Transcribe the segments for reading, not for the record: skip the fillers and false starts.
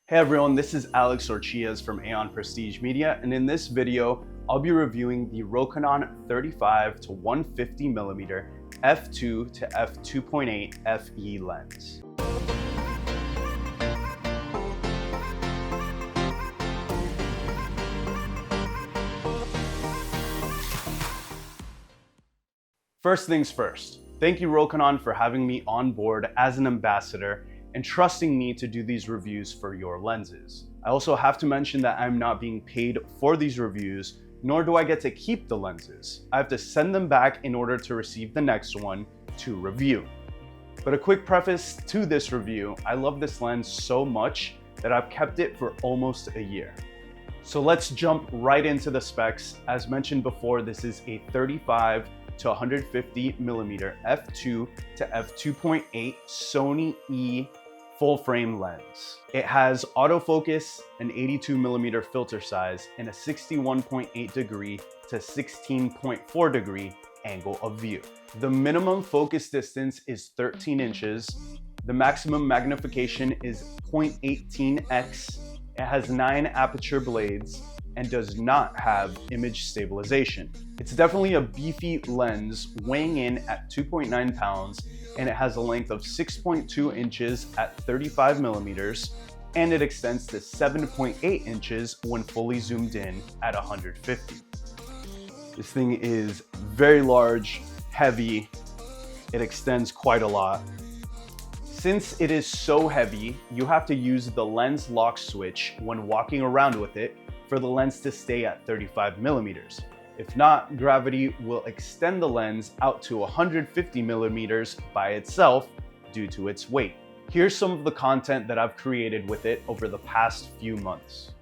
Hey everyone, this is Alex Orchilles from Aeon Prestige Media, and in this video, I'll be reviewing the Rokinon 35-150mm f2 to f2.8 FE lens. First things first, thank you Rokinon for having me on board as an ambassador and trusting me to do these reviews for your lenses. I also have to mention that I'm not being paid for these reviews, nor do I get to keep the lenses. I have to send them back in order to receive the next one to review. But a quick preface to this review, I love this lens so much that I've kept it for almost a year. So let's jump right into the specs. As mentioned before, this is a 35 to 150mm f2 to f2.8 Sony E full frame lens. It has autofocus, an 82mm filter size, and a 61.8 degree to 16.4 degree angle of view. The minimum focus distance is 13 inches. The maximum magnification is 0.18x. It has 9 aperture blades and does not have image stabilization. It's definitely a beefy lens, weighing in at 2.9 pounds, and it has a length of 6.2 inches at 35mm, and it extends to 7.8 inches when fully zoomed in at 150. This thing is very large, heavy, it extends quite a lot. Since it is so heavy, you have to use the lens lock switch when walking around with it for the lens to stay at 35mm. If not, gravity will extend the lens out to 150mm by itself due to its weight. Here's some of the content that I've created with it over the past few months.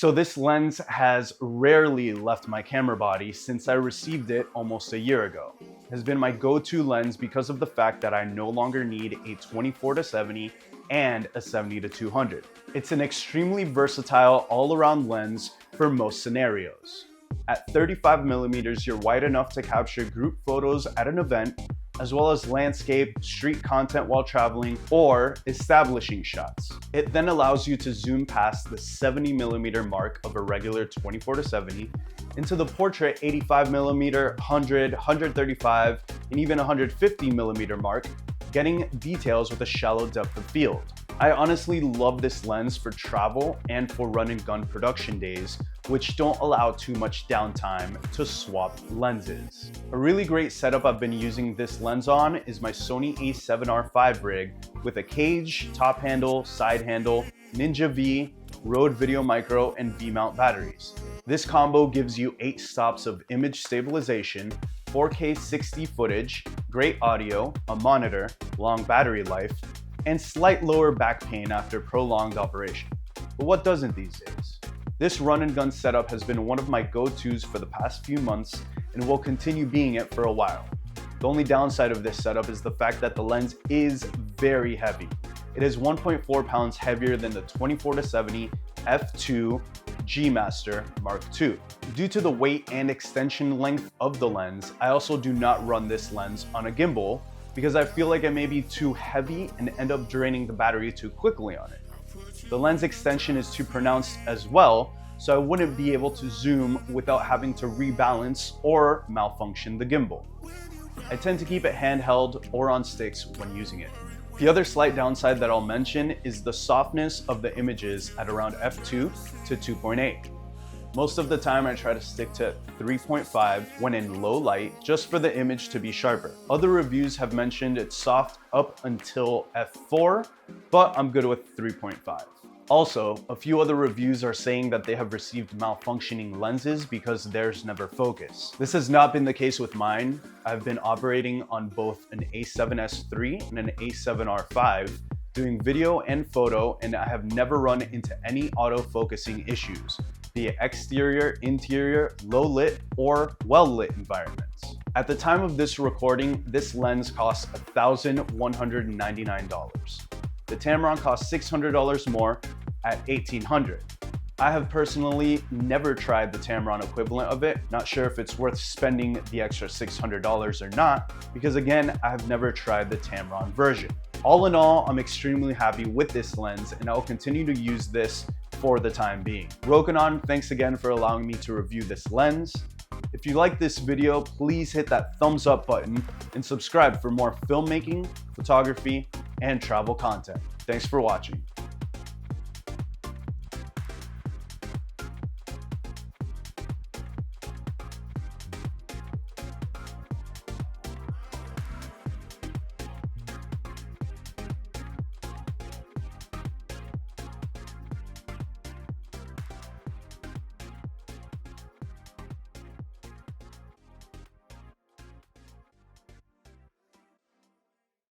So this lens has rarely left my camera body since I received it almost a year ago. It has been my go-to lens because of the fact that I no longer need a 24-70 and a 70-200. It's an extremely versatile all-around lens for most scenarios. At 35mm, you're wide enough to capture group photos at an event, as well as landscape, street content while traveling, or establishing shots. It then allows you to zoom past the 70mm mark of a regular 24-70 into the portrait 85mm, 100, 135, and even 150mm mark, getting details with a shallow depth of field. I honestly love this lens for travel and for run and gun production days, which don't allow too much downtime to swap lenses. A really great setup I've been using this lens on is my Sony A7R5 rig with a cage, top handle, side handle, Ninja V, Rode Video Micro, and V Mount batteries. This combo gives you 8 stops of image stabilization, 4K 60 footage, great audio, a monitor, long battery life, and slight lower back pain after prolonged operation. But what doesn't these days? This run and gun setup has been one of my go-tos for the past few months and will continue being it for a while. The only downside of this setup is the fact that the lens is very heavy. It is 1.4 pounds heavier than the 24-70 f2 G Master Mark II. Due to the weight and extension length of the lens, I also do not run this lens on a gimbal because I feel like it may be too heavy and end up draining the battery too quickly on it. The lens extension is too pronounced as well, so I wouldn't be able to zoom without having to rebalance or malfunction the gimbal. I tend to keep it handheld or on sticks when using it. The other slight downside that I'll mention is the softness of the images at around f2 to 2.8. Most of the time I try to stick to 3.5 when in low light just for the image to be sharper. Other reviews have mentioned it's soft up until f4, but I'm good with 3.5. Also, a few other reviews are saying that they have received malfunctioning lenses because theirs never focus. This has not been the case with mine. I've been operating on both an A7S III and an A7R5, doing video and photo, and I have never run into any auto-focusing issues, be it exterior, interior, low lit, or well lit environments. At the time of this recording, this lens costs $1,199. The Tamron costs $600 more at $1,800. I have personally never tried the Tamron equivalent of it. Not sure if it's worth spending the extra $600 or not, because again, I have never tried the Tamron version. All in all, I'm extremely happy with this lens and I will continue to use this for the time being. Rokinon, thanks again for allowing me to review this lens. If you like this video, please hit that thumbs up button and subscribe for more filmmaking, photography, and travel content. Thanks for watching.